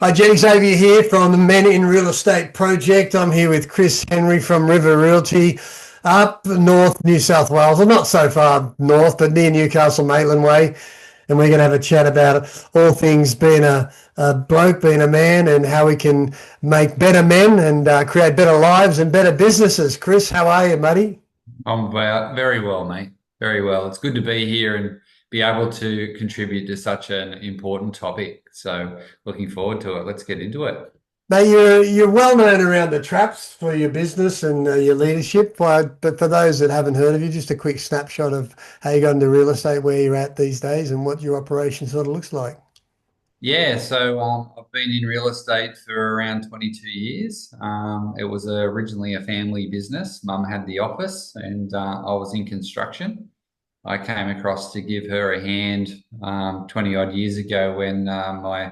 Hi, Jenny Xavier here from the Men in Real Estate Project. I'm here with Chris Henry from River Realty up north New South Wales. Well, not so far north, but near Newcastle, Maitland Way. And we're going to have a chat about all things being a bloke, being a man, and how we can make better men and create better lives and better businesses. Chris, how are you, buddy? Very well, mate. Very well. It's good to be here and be able to contribute to such an important topic. So looking forward to it. Let's get into it. Now you're well known around the traps for your business and your leadership. But for those that haven't heard of you, just a quick snapshot of how you got into real estate, where you're at these days, and what your operation sort of looks like. Yeah, so I've been in real estate for around 22 years. It was originally a family business. Mum had the office and I was in construction. I came across to give her a hand 20 odd years ago when my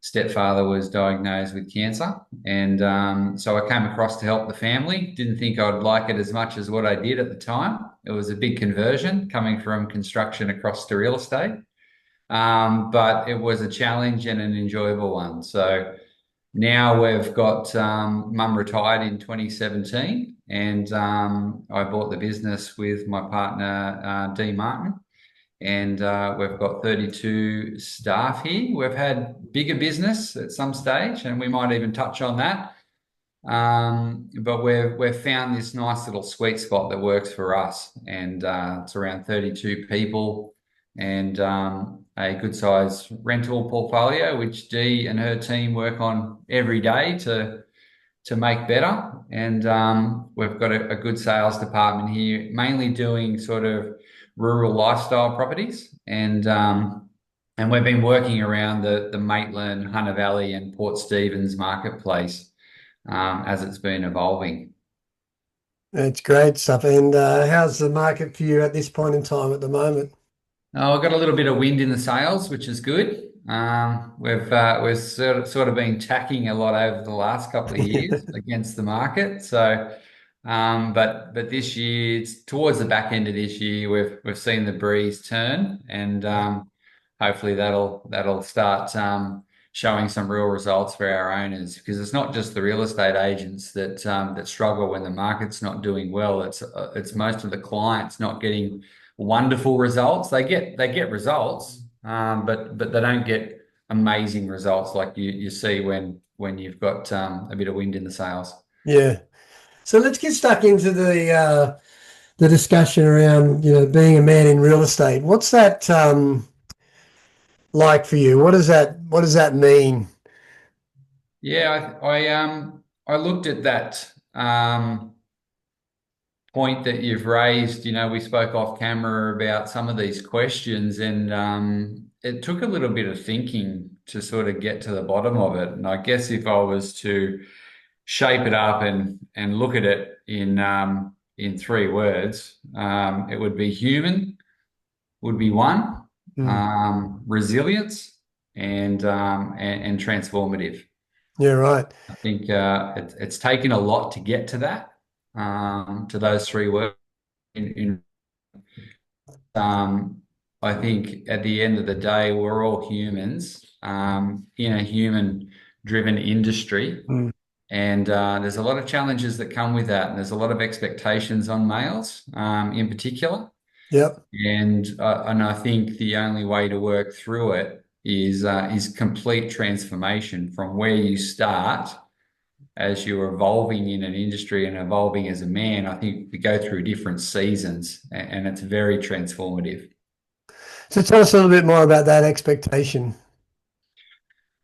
stepfather was diagnosed with cancer. And so I came across to help the family. Didn't think I'd like it as much as what I did at the time. It was a big conversion coming from construction across to real estate. But it was a challenge and an enjoyable one. So now we've got mum retired in 2017, and I bought the business with my partner, Dee Martin, and we've got 32 staff here. We've had bigger business at some stage, and we might even touch on that. But we've found this nice little sweet spot that works for us, and it's around 32 people and a good size rental portfolio, which Dee and her team work on every day to make better. And we've got a good sales department here, mainly doing sort of rural lifestyle properties. And we've been working around the Maitland, Hunter Valley, and Port Stephens marketplace as it's been evolving. It's great stuff. And how's the market for you at this point in time at the moment? I've got a little bit of wind in the sails, which is good. We've sort of been tacking a lot over the last couple of years against the market. So, but this year, it's towards the back end of this year, we've seen the breeze turn, and hopefully that'll start showing some real results for our owners. Because it's not just the real estate agents that struggle when the market's not doing well. It's most of the clients not getting wonderful results. They get results, but they don't get amazing results like you see when you've got a bit of wind in the sails. Yeah. So let's get stuck into the discussion around, being a man in real estate. What's that like for you? What does that mean? Yeah, I looked at that point that you've raised. We spoke off camera about some of these questions, and it took a little bit of thinking to sort of get to the bottom of it. And I guess if I was to shape it up and look at it in three words, it would be human, would be one, Mm. resilience, and transformative. Yeah, right. I think it's taken a lot to get to that, to those three words. In I think at the end of the day, we're all humans in a human-driven industry, Mm. and there's a lot of challenges that come with that, and there's a lot of expectations on males, in particular. Yep. And I think the only way to work through it is complete transformation from where you start as you're evolving in an industry and evolving as a man. I think we go through different seasons, and it's very transformative. So tell us a little bit more about that expectation.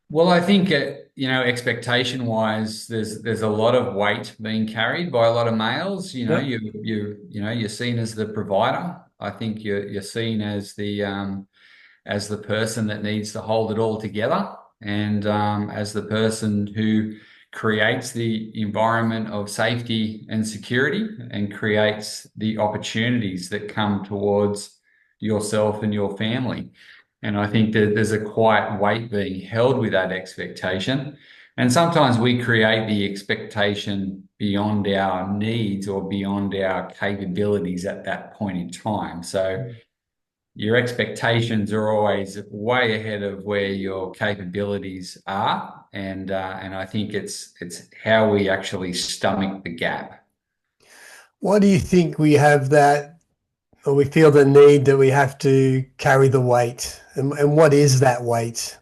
Well, I think expectation wise, there's a lot of weight being carried by a lot of males. Yep. You're seen as the provider. I think you're seen as the person that needs to hold it all together, and as the person who creates the environment of safety and security and creates the opportunities that come towards yourself and your family. And I think that there's a quiet weight being held with that expectation. And sometimes we create the expectation beyond our needs or beyond our capabilities at that point in time. So your expectations are always way ahead of where your capabilities are, and I think it's how we actually stomach the gap. Why do you think we have that, or we feel the need that we have to carry the weight? And what is that weight?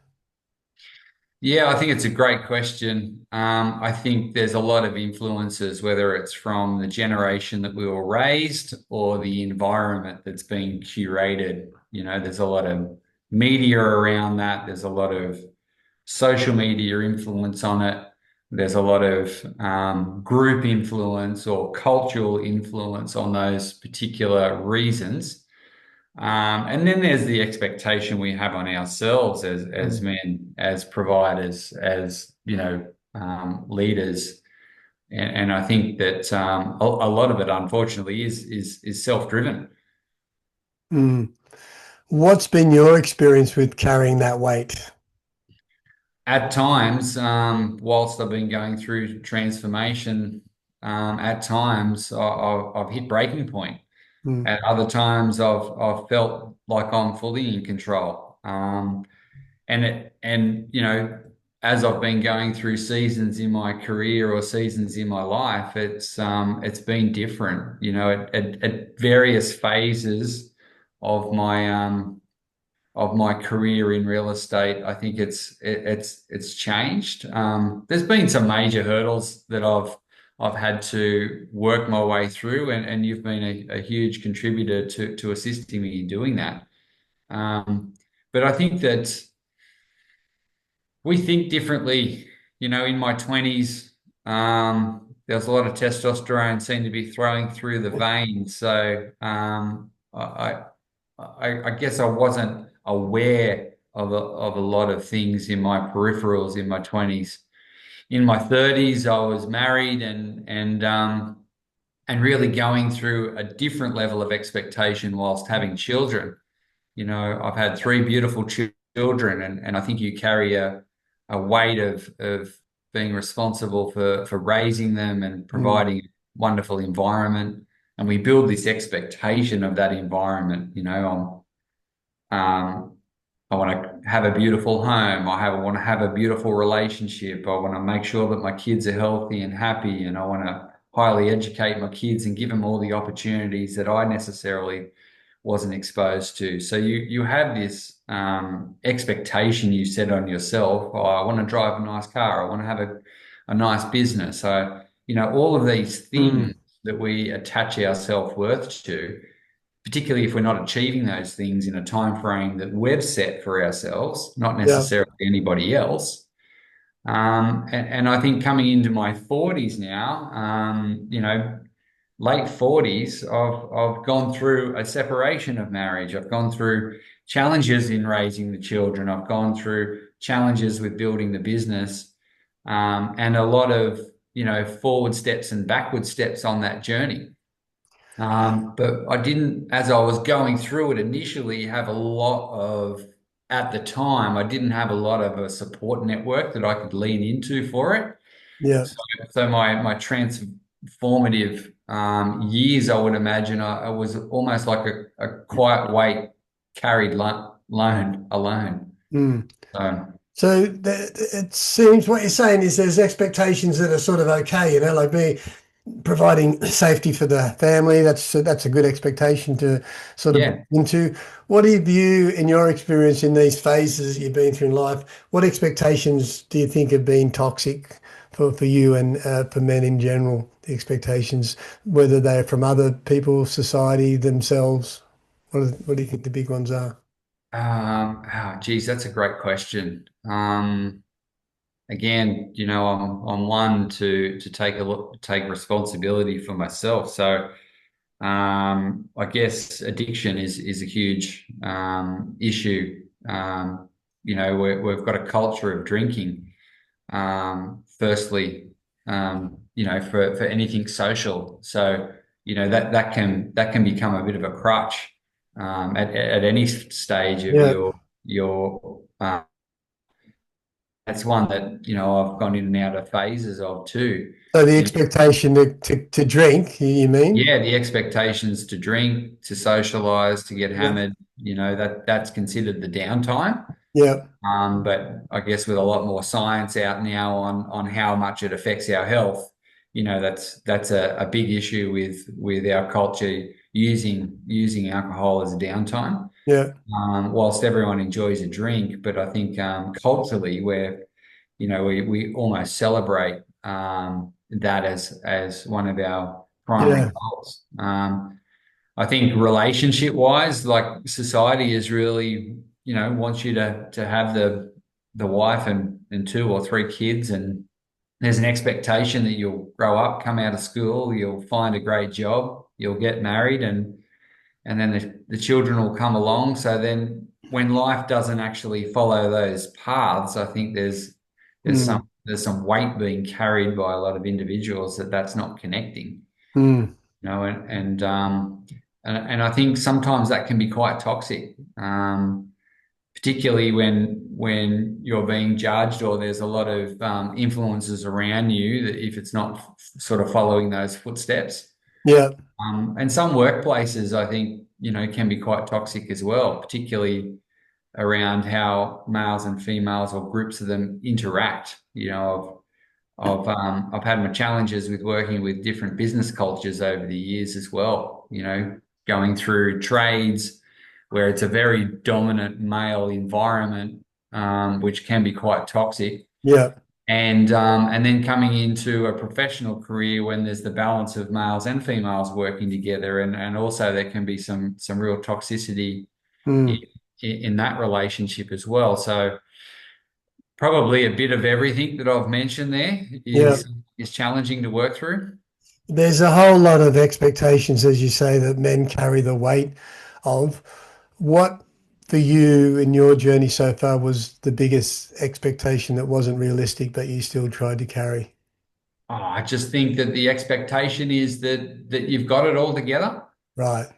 Yeah, I think it's a great question. I think there's a lot of influences, whether it's from the generation that we were raised or the environment that's being curated. There's a lot of media around that. There's a lot of social media influence on it. There's a lot of group influence or cultural influence on those particular reasons. And then there's the expectation we have on ourselves as Mm. men, as providers, as leaders, and I think that a lot of it, unfortunately, is self-driven. Mm. What's been your experience with carrying that weight? At times, whilst I've been going through transformation, at times I've hit breaking point. Mm. At other times, I've felt like I'm fully in control. And as I've been going through seasons in my career or seasons in my life, it's been different. At various phases of my career in real estate, I think it's changed. There's been some major hurdles that I've had to work my way through, and you've been a huge contributor to assisting me in doing that. But I think that we think differently. In my 20s, there was a lot of testosterone seemed to be flowing through the veins. So I guess I wasn't aware of a lot of things in my peripherals in my 20s. In my 30s, I was married and really going through a different level of expectation whilst having children. I've had three beautiful children, and I think you carry a weight of being responsible for raising them and Mm. providing a wonderful environment. And we build this expectation of that environment. I want to have a beautiful home. I want to have a beautiful relationship. I want to make sure that my kids are healthy and happy, and I want to highly educate my kids and give them all the opportunities that I necessarily wasn't exposed to. So you have this expectation you set on yourself. Oh, I want to drive a nice car. I want to have a nice business. So, all of these things Mm. that we attach our self-worth to, particularly if we're not achieving those things in a time frame that we've set for ourselves, not Yeah. necessarily anybody else. And I think coming into my 40s now, late 40s, I've gone through a separation of marriage. I've gone through challenges in raising the children. I've gone through challenges with building the business, and a lot of, forward steps and backward steps on that journey. But I didn't, as I was going through it initially, at the time, I didn't have a lot of a support network that I could lean into for it. Yeah. So my transformative years, I would imagine, I was almost like a quiet weight carried alone. Mm. So So it seems what you're saying is there's expectations that are sort of okay, like me providing safety for the family. That's a good expectation to sort of yeah. buy into. What do you view in your experience in these phases that you've been through in life? What expectations do you think have been toxic for you and for men in general? The expectations, whether they're from other people, society, themselves. What do you think the big ones are? Geez, that's a great question. Again, I'm one to take responsibility for myself. So I guess addiction is a huge issue. We've got a culture of drinking. Firstly, for anything social. So that can become a bit of a crutch at any stage of Yeah. your that's one that, I've gone in and out of phases of too. So the You know, expectation to drink, you mean? yeah, the expectations to drink, to socialize, to get Yeah. hammered, that's considered the downtime. Yeah. But I guess with a lot more science out now on how much it affects our health, that's a big issue with our culture using alcohol as a downtime. Yeah. Whilst everyone enjoys a drink, but I think culturally we almost celebrate that as one of our primary Yeah. goals. I think relationship wise, like society is really, wants you to have the wife and two or three kids, and there's an expectation that you'll grow up, come out of school, you'll find a great job, you'll get married, and then the children will come along. So then when life doesn't actually follow those paths, I think there's some Mm. there's some weight being carried by a lot of individuals that's not connecting, Mm. and I think sometimes that can be quite toxic, particularly when you're being judged or there's a lot of influences around you that if it's not sort of following those footsteps. Yeah. And some workplaces, I think, can be quite toxic as well, particularly around how males and females or groups of them interact. I've had my challenges with working with different business cultures over the years as well. Going through trades where it's a very dominant male environment, which can be quite toxic, Yeah. and then coming into a professional career when there's the balance of males and females working together, and also there can be some real toxicity in, Mm. in that relationship as well. So probably a bit of everything that I've mentioned there Yeah. is challenging to work through. There's a whole lot of expectations, as you say, that men carry the weight of. What for you in your journey so far was the biggest expectation that wasn't realistic, but you still tried to carry? Oh, I just think that the expectation is that you've got it all together, Right.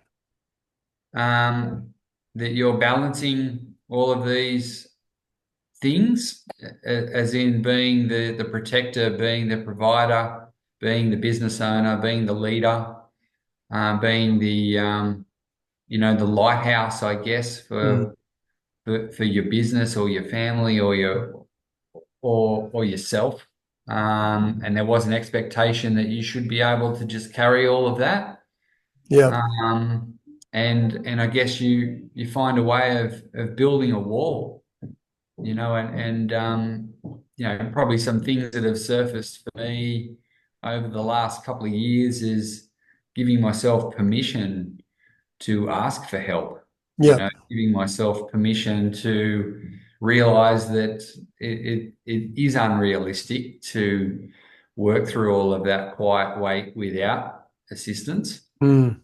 um, that you're balancing all of these things, as in being the protector, being the provider, being the business owner, being the leader, being the lighthouse, I guess, Mm. for your business or your family or yourself. And there was an expectation that you should be able to just carry all of that. Yeah. Um, and I guess you find a way of building a wall, and probably some things that have surfaced for me over the last couple of years is giving myself permission to ask for help, Yeah. giving myself permission to realize that it is unrealistic to work through all of that quiet weight without assistance. Mm.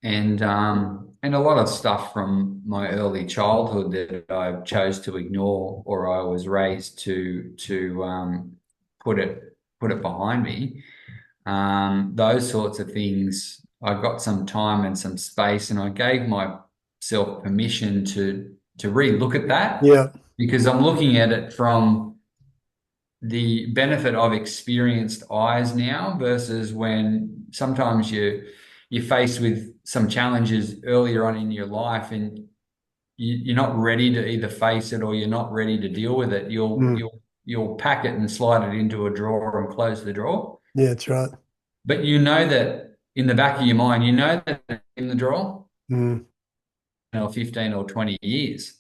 And a lot of stuff from my early childhood that I chose to ignore, or I was raised to put it behind me. Those sorts of things. I got some time and some space, and I gave myself permission to re-look at that, Yeah. because I'm looking at it from the benefit of experienced eyes now versus when sometimes you're faced with some challenges earlier on in your life, and you're not ready to either face it or you're not ready to deal with it. You'll Mm. you'll you'll pack it and slide it into a drawer and close the drawer. Yeah, that's right. But you know that in the back of your mind, you know that it's in the drawer, Mm. 15 or 20 years.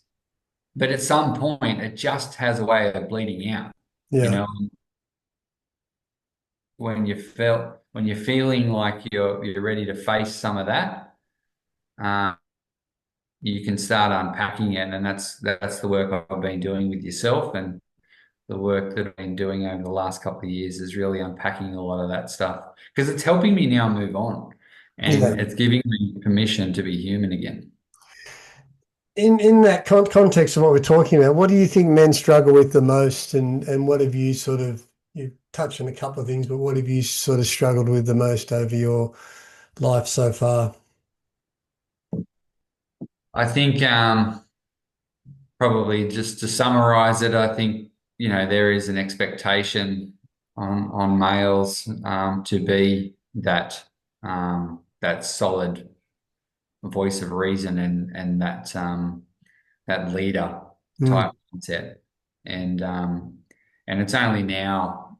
But at some point, it just has a way of bleeding out. You Yeah. know, when you're feeling like you're ready to face some of that, uh, you can start unpacking it, and that's the work I've been doing with yourself, and the work that I've been doing over the last couple of years is really unpacking a lot of that stuff because it's helping me now move on, Yeah. and it's giving me permission to be human again. In that context of what we're talking about, what do you think men struggle with the most, and what have you sort of you touched on a couple of things, but what have you sort of struggled with the most over your life so far? I think probably just to summarize it, I think there is an expectation on males to be that solid voice of reason and that leader Mm. type mindset. And and it's only now,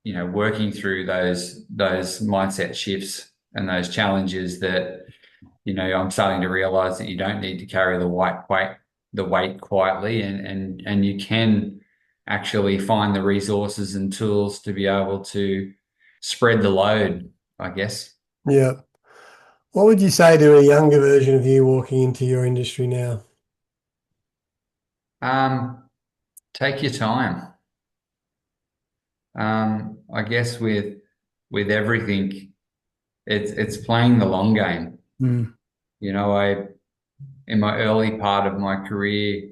working through those mindset shifts and those challenges that, I'm starting to realize that you don't need to carry the weight quietly, and you can actually find the resources and tools to be able to spread the load, I guess. Yeah. What would you say to a younger version of you walking into your industry now? Take your time. I guess with everything, it's playing the long game. Mm. I in my early part of my career,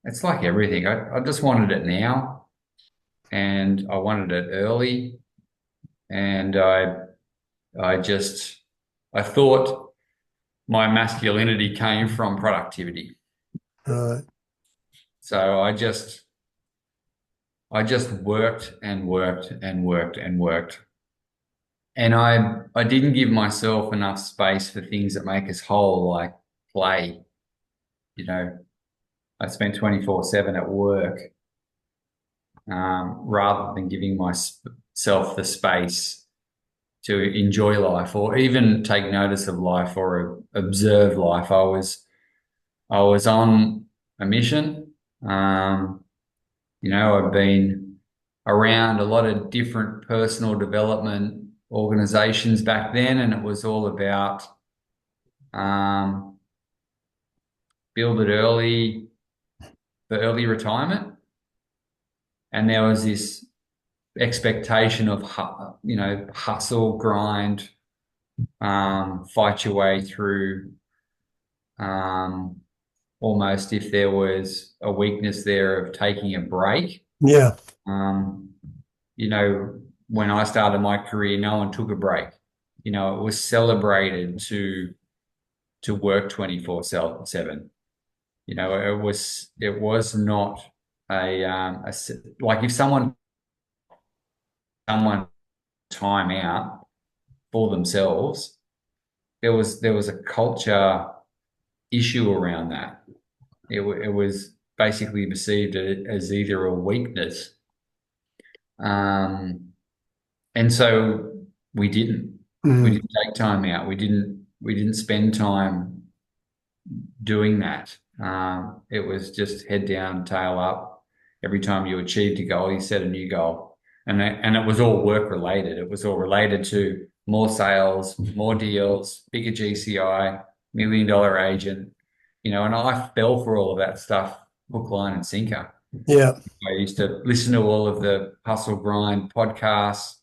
it's like everything. I just wanted it now, and I wanted it early, and I thought my masculinity came from productivity. Right. So I just worked and worked and worked and worked. And I didn't give myself enough space for things that make us whole, like play. You know, I spent 24/7 at work, rather than giving myself the space to enjoy life or even take notice of life or observe life. I was on a mission. I've been around a lot of different personal development organizations back then, and it was all about um, build it early for early retirement. And there was this expectation of, hustle, grind, fight your way through, um, almost if there was a weakness there of taking a break. Yeah. Um, when I started my career, no one took a break. It was celebrated to work 24/7. It was not like if someone time out for themselves, there was a culture issue around that. It was basically perceived as either a weakness, um, and so we didn't we Mm. didn't take time out. We didn't spend time doing that. It was just head down, tail up. Every time you achieved a goal, you set a new goal, and it was all work related. It was all related to more sales, more deals, bigger GCI, $1 million agent, and I fell for all of that stuff, hook, line, and sinker. Yeah. I used to listen to all of the hustle grind podcasts,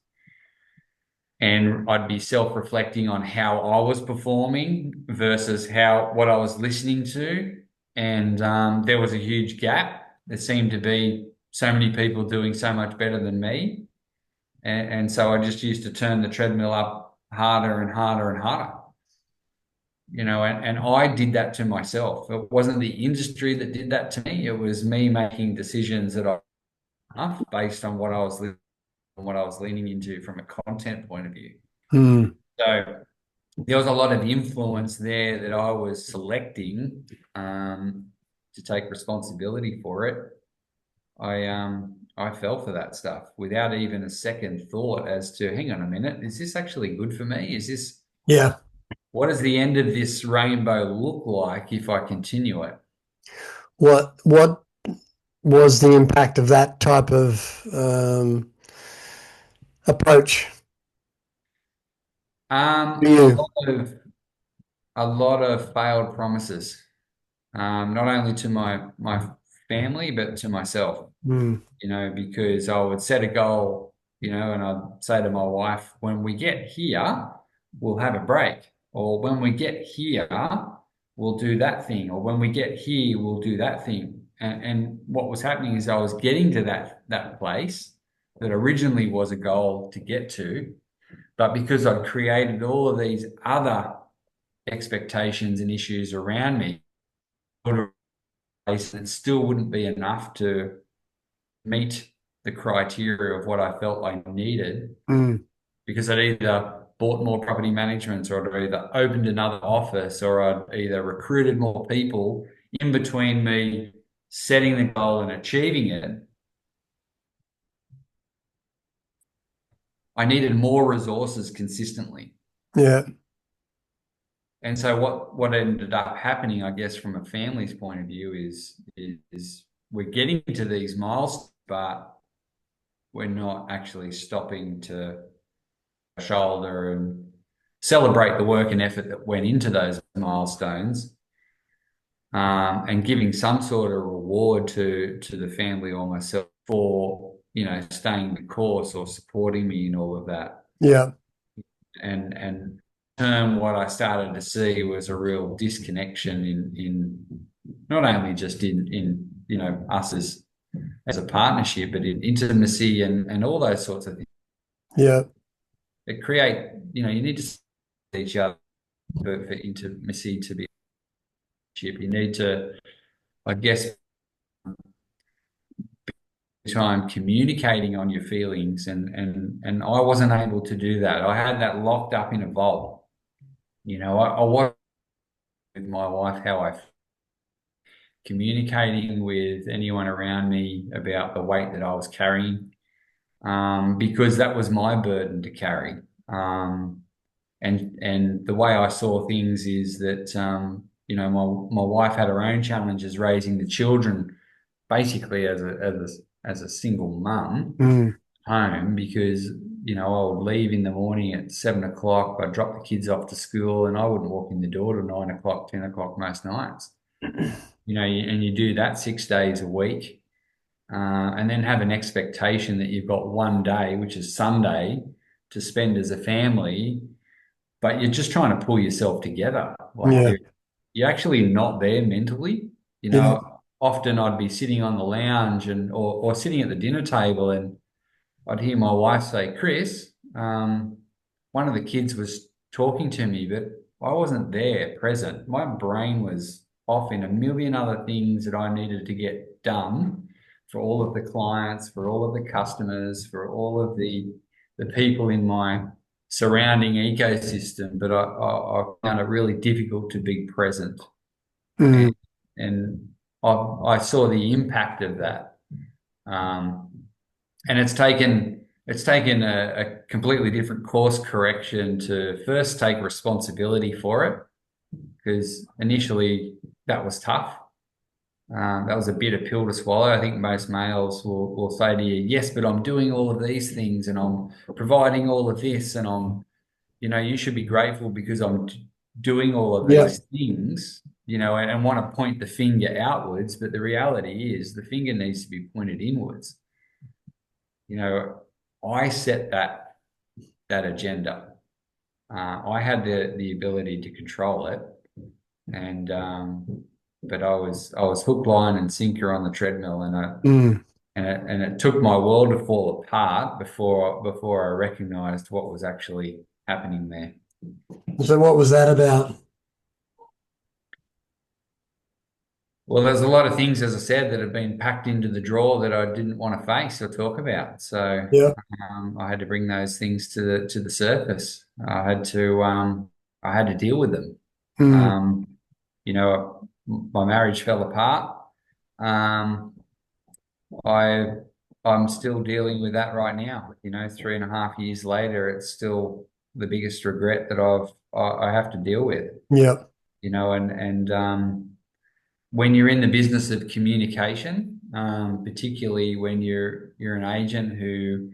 and I'd be self-reflecting on how I was performing versus what I was listening to. And there was a huge gap. There seemed to be so many people doing so much better than me. And so I just used to turn the treadmill up harder and harder and harder. And I did that to myself. It wasn't the industry that did that to me. It was me making decisions that based on what I was leaning into from a content point of view. Mm. So there was a lot of influence there that I was selecting, to take responsibility for it. I fell for that stuff without even a second thought as to, hang on a minute, is this actually good for me? Yeah. What does the end of this rainbow look like if I continue it? What was the impact of that type of approach to A you? lot of failed promises, not only to my family but to myself. Mm. Because I would set a goal, and I'd say to my wife, when we get here, we'll have a break. Or when we get here, we'll do that thing. Or when we get here, we'll do that thing. And what was happening is I was getting to that place that originally was a goal to get to, but because I'd created all of these other expectations and issues around me, it still wouldn't be enough to meet the criteria of what I felt I needed, Mm. because I'd either bought more property managements, or I'd either opened another office, or I'd either recruited more people. In between me setting the goal and achieving it, I needed more resources consistently. Yeah. And so what ended up happening, I guess, from a family's point of view, is we're getting to these milestones, but we're not actually stopping to shoulder and celebrate the work and effort that went into those milestones, and giving some sort of reward to the family or myself for, staying the course or supporting me in all of that. Yeah. And what I started to see was a real disconnection in not only just in us as a partnership, but in intimacy and all those sorts of things. Yeah. It create, you need to see each other for intimacy to be. You need to, I guess, time communicating on your feelings, and I wasn't able to do that. I had that locked up in a vault. I was with my wife how I communicating with anyone around me about the weight that I was carrying, because that was my burden to carry. And the way I saw things is that, my wife had her own challenges raising the children, basically as a single mum Mm. home, because I would leave in the morning at 7 o'clock. I'd drop the kids off to school, and I wouldn't walk in the door till 9 o'clock, 10 o'clock most nights. And you do that 6 days a week, and then have an expectation that you've got one day, which is Sunday, to spend as a family, but you're just trying to pull yourself together. Like Yeah. you're actually not there mentally. Yeah. Often I'd be sitting on the lounge or sitting at the dinner table, and I'd hear my wife say, "Chris, one of the kids was talking to me, but I wasn't there present. My brain was off in a million other things that I needed to get done for all of the clients, for all of the customers, for all of the people in my surrounding ecosystem. But I found it really difficult to be present." Mm. And, and I saw the impact of that. Um, and it's taken a completely different course correction to first take responsibility for it, because initially that was tough. That was a bitter pill to swallow. I think most males will say to you, "Yes, but I'm doing all of these things, and I'm providing all of this, and you should be grateful because I'm doing all of Yeah. these things, and want to point the finger outwards." But the reality is the finger needs to be pointed inwards. You know, I set that agenda. I had the ability to control it, and but I was hook, line, and sinker on the treadmill, Mm. and it took my world to fall apart before I recognized what was actually happening there. So what was that about? Well, there's a lot of things, as I said, that have been packed into the drawer that I didn't want to face or talk about. So Yeah. I had to bring those things to the surface. I had to deal with them. Mm. Um, my marriage fell apart. Um, I I'm still dealing with that right now. 3.5 years later, it's still the biggest regret that I have to deal with. Yeah. And when you're in the business of communication, particularly when you're an agent who,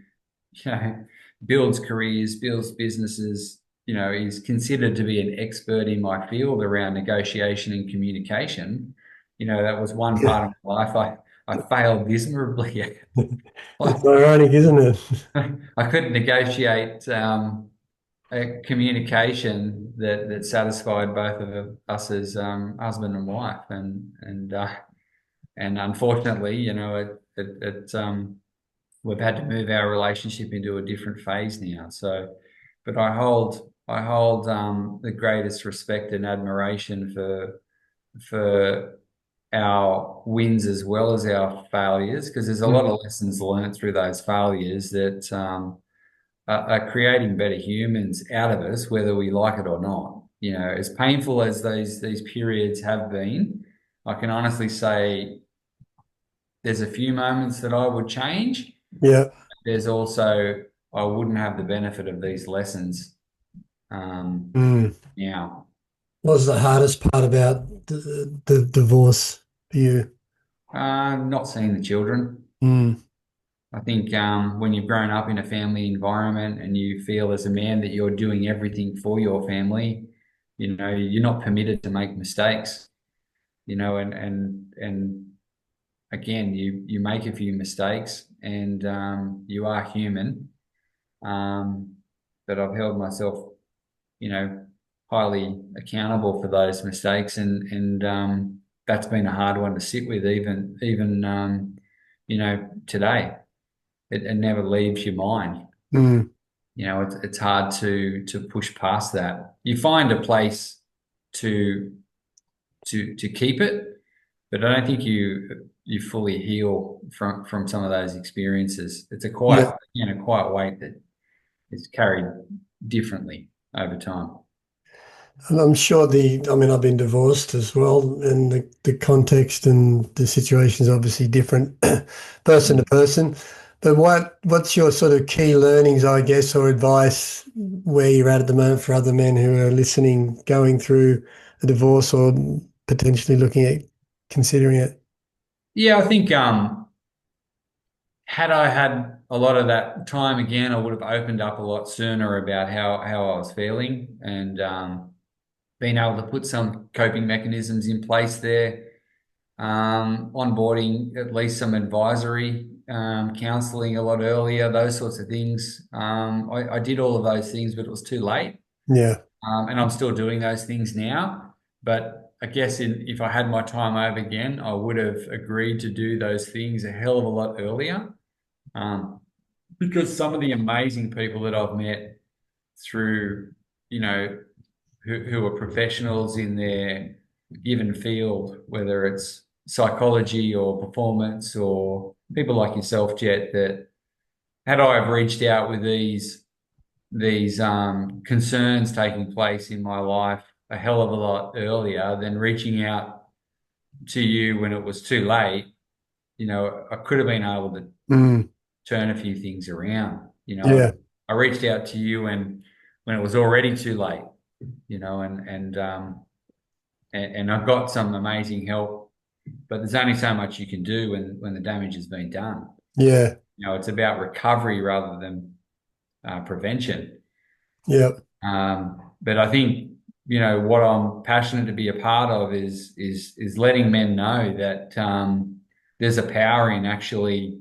you know, builds careers, builds businesses, is considered to be an expert in my field around negotiation and communication. That was one Yeah. part of my life I failed dismally. It's ironic, isn't it? I couldn't negotiate a communication that satisfied both of us as husband and wife, and unfortunately, we've had to move our relationship into a different phase now. So, but I hold the greatest respect and admiration for our wins as well as our failures, because there's a lot of lessons learned through those failures that are creating better humans out of us, whether we like it or not. You know, as painful as these periods have been, I can honestly say there's a few moments that I would change. Yeah. There's also I wouldn't have the benefit of these lessons Mm. now. What was the hardest part about the divorce for you? Not seeing the children. Mm. I think when you've grown up in a family environment and you feel as a man that you're doing everything for your family, you know, you're not permitted to make mistakes, you know, and again, you make a few mistakes and you are human. Um, but I've held myself, you know, highly accountable for those mistakes and that's been a hard one to sit with even you know, today. It never leaves your mind. Mm. You know, it's hard to push past that. You find a place to to keep it, but I don't think you fully heal from some of those experiences. It's a Yeah. quite, you know, quite weight that is carried differently over time. And I'm sure I mean, I've been divorced as well, and the context and the situation is obviously different person to person. But what's your sort of key learnings, I guess, or advice where you're at the moment for other men who are listening, going through a divorce or potentially looking at considering it? Yeah, I think had I had a lot of that time again, I would have opened up a lot sooner about how I was feeling and been able to put some coping mechanisms in place there. Onboarding at least some advisory, counseling a lot earlier, those sorts of things. I did all of those things, but it was too late. Yeah. And I'm still doing those things now. But I guess if I had my time over again, I would have agreed to do those things a hell of a lot earlier. Um, because some of the amazing people that I've met through, you know, who are professionals in their given field, whether it's psychology or performance or people like yourself, Jet, that had I have reached out with these concerns taking place in my life a hell of a lot earlier than reaching out to you when it was too late, you know, I could have been able to Mm. turn a few things around. You know, Yeah. I reached out to you when it was already too late, you know, and I've got some amazing help, but there's only so much you can do when the damage has been done. Yeah. You know, it's about recovery rather than prevention. Yeah. But I think, you know, what I'm passionate to be a part of is letting men know that there's a power in actually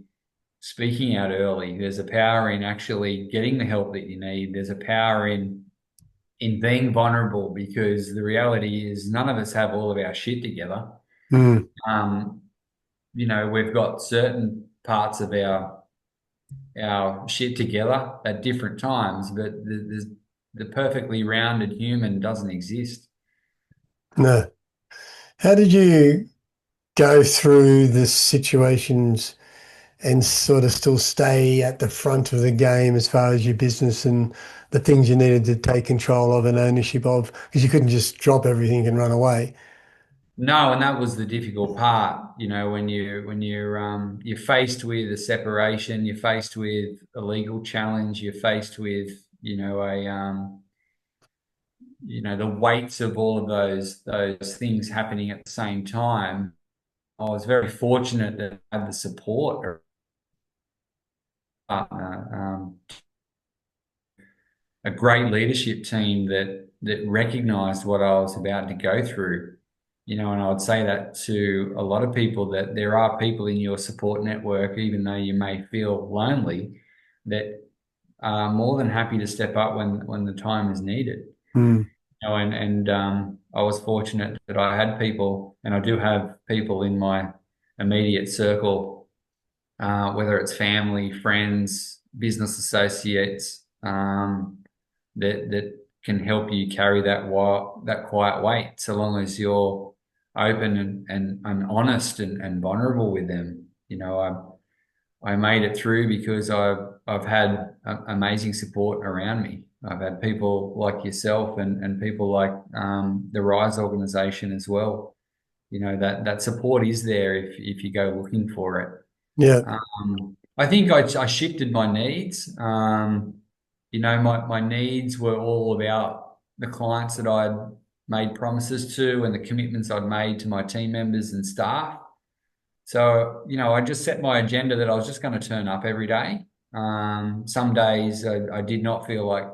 speaking out early. There's a power in actually getting the help that you need. There's a power in being vulnerable because the reality is none of us have all of our shit together. Mm. Um, you know, we've got certain parts of our shit together at different times, but the perfectly rounded human doesn't exist. No. How did you go through the situations and sort of still stay at the front of the game as far as your business and the things you needed to take control of and ownership of, because you couldn't just drop everything and run away. No, and that was the difficult part, you know, you're faced with a separation, you're faced with a legal challenge, you're faced with, you know, you know, the weights of all of those things happening at the same time. I was very fortunate that I had the support of a partner, a great leadership team that recognized what I was about to go through. You know, and I would say that to a lot of people that there are people in your support network, even though you may feel lonely, that are more than happy to step up when the time is needed. Mm. You know, and I was fortunate that I had people, and I do have people in my immediate circle, whether it's family, friends, business associates, that can help you carry that quiet weight, so long as you're open and honest and vulnerable with them. I made it through because I've had amazing support around me. I've had people like yourself and people like the Rise organization as well. That support is there if you go looking for it. Yeah. I think I shifted my needs. My needs were all about the clients that I'd made promises to and the commitments I'd made to my team members and staff. So, I just set my agenda that I was just going to turn up every day. Some days I did not feel like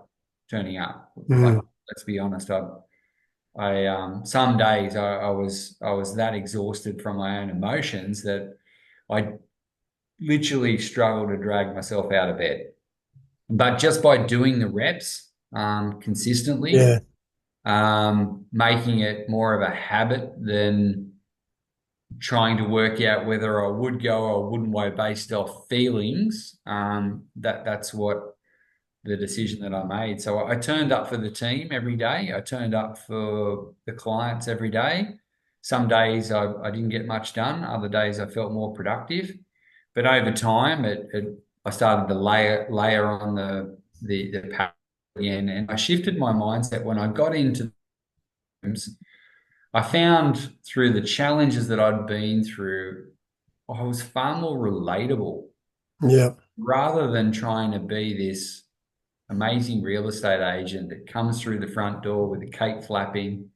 turning up. Like, Mm. let's be honest, some days I was that exhausted from my own emotions that I literally struggled to drag myself out of bed. But just by doing the reps consistently, Yeah. making it more of a habit than trying to work out whether I would go or wouldn't go based off feelings, that's what the decision that I made. So I turned up for the team every day. I turned up for the clients every day. Some days I didn't get much done. Other days I felt more productive. But over time, I started to layer on the power again, and I shifted my mindset when I got into rooms. I found through the challenges that I'd been through, I was far more relatable Yeah. rather than trying to be this amazing real estate agent that comes through the front door with a cape flapping,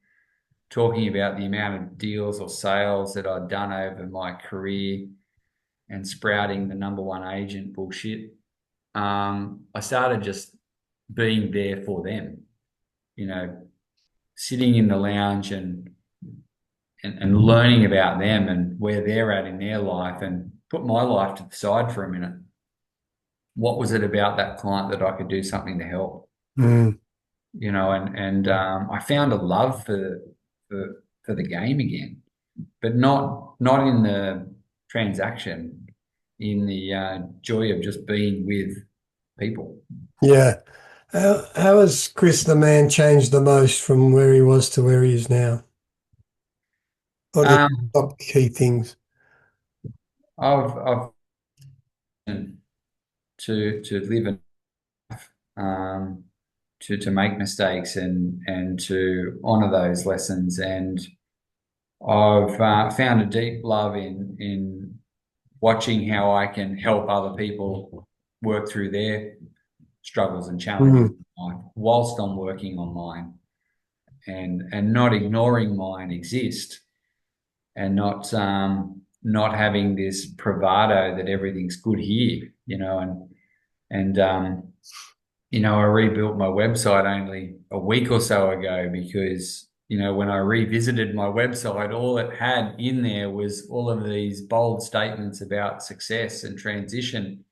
talking about the amount of deals or sales that I'd done over my career and sprouting the number one agent bullshit. I started just being there for them, you know, sitting in the lounge and learning about them and where they're at in their life and put my life to the side for a minute. What was it about that client that I could do something to help? Mm. And I found a love for the game again, but not in the transaction, in the joy of just being with people. Yeah. How has Chris the man changed the most from where he was to where he is now? What are the Um, top key things? I've to live and um, to make mistakes and to honor those lessons. And I've found a deep love in watching how I can help other people work through their struggles and challenges Mm. in life whilst I'm working on mine, and not ignoring mine exist, and not having this bravado that everything's good here, and I rebuilt my website only a week or so ago because, when I revisited my website, all it had in there was all of these bold statements about success and transition,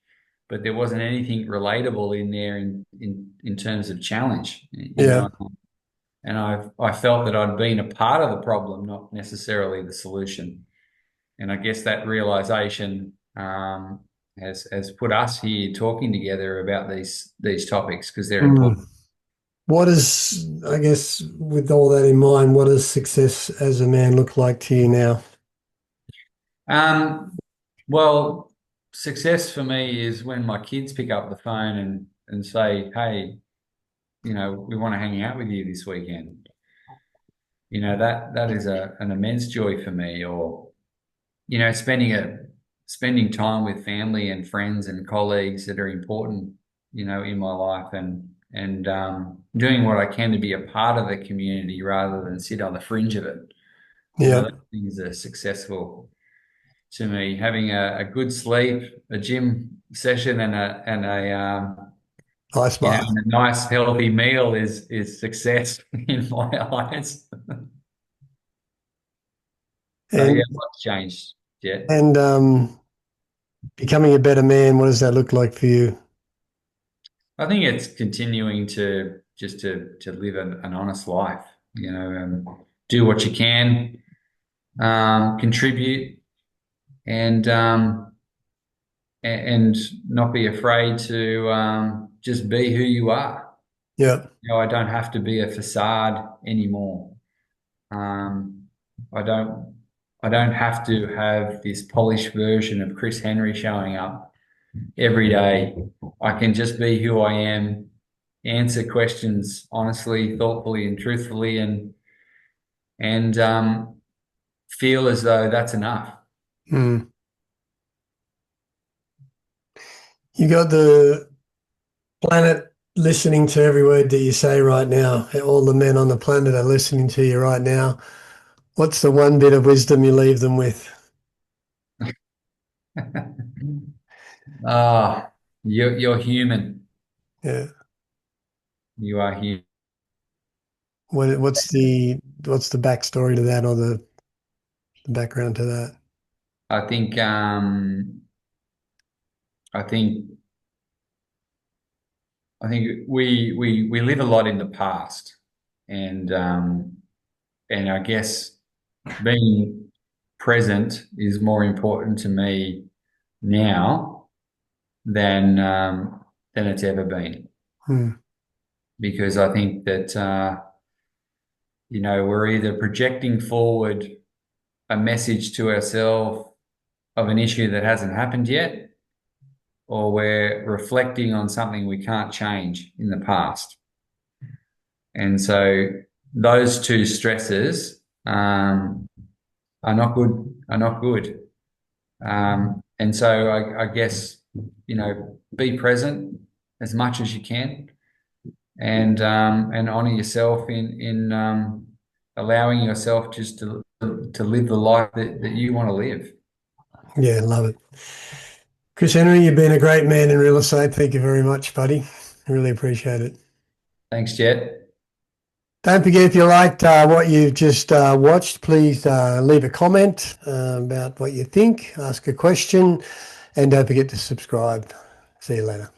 but there wasn't anything relatable in there in terms of challenge, Yeah. and I felt that I'd been a part of the problem, not necessarily the solution. And I guess that realization has put us here talking together about these topics because they're important. Mm. What is, I guess, with all that in mind, what does success as a man look like to you now? Um, well, success for me is when my kids pick up the phone and say, "Hey, we want to hang out with you this weekend." That is an immense joy for me. Or spending time with family and friends and colleagues that are important, in my life, and doing what I can to be a part of the community rather than sit on the fringe of it. Yeah. Those things are successful to me. Having a good sleep, a gym session, Ice bath. and a nice healthy meal is success in my eyes. So And yeah, what's changed, Jet? and becoming a better man, what does that look like for you? I think it's continuing to just to live an honest life, do what you can, contribute, and and not be afraid to just be who you are. Yeah. I don't have to be a facade anymore. Um, I don't have to have this polished version of Chris Henry showing up every day. I can just be who I am, answer questions honestly, thoughtfully, and truthfully, and feel as though that's enough. Mm. You got the planet listening to every word that you say right now. All the men on the planet are listening to you right now. What's the one bit of wisdom you leave them with? Ah, you're human. Yeah. You are human. What's the backstory to that, or the background to that? I think I think I think we live a lot in the past, and I guess being present is more important to me now than it's ever been, Hmm. because I think that we're either projecting forward a message to ourselves of an issue that hasn't happened yet, or we're reflecting on something we can't change in the past. And so those two stresses are not good, are not good. And so I guess, be present as much as you can, and honor yourself in allowing yourself just to live the life that you want to live. Yeah, love it. Chris Henry, you've been a great man in real estate. Thank you very much, buddy. Really appreciate it. Thanks, Jet. Don't forget, if you liked what you've just watched, please leave a comment about what you think, ask a question, and don't forget to subscribe. See you later.